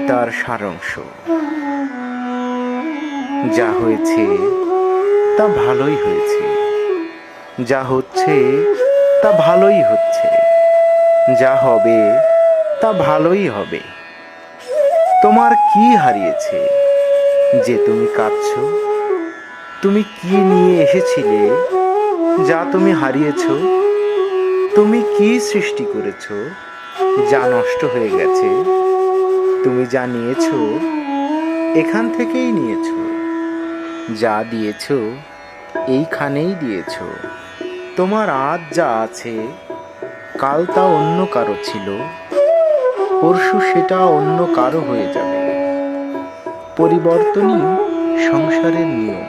কবিতার সারাংশ। যা হয়েছে তা ভালোই হয়েছে, যা হচ্ছে তা ভালোই হচ্ছে, যা হবে তা ভালোই হবে। তোমার কি হারিয়েছে যে তুমি কাঁদছ? তুমি কি নিয়ে এসেছিলে যা তুমি হারিয়েছ? তুমি কি সৃষ্টি করেছ যা নষ্ট হয়ে গেছে? তুমি যা নিয়েছ এখান থেকেই নিয়েছ, যা দিয়েছ এইখানেই দিয়েছ। তোমার আজ যা আছে কাল তা অন্য কারো ছিল, পরশু সেটা অন্য কারো হয়ে যাবে। পরিবর্তনই সংসারের নিয়ম।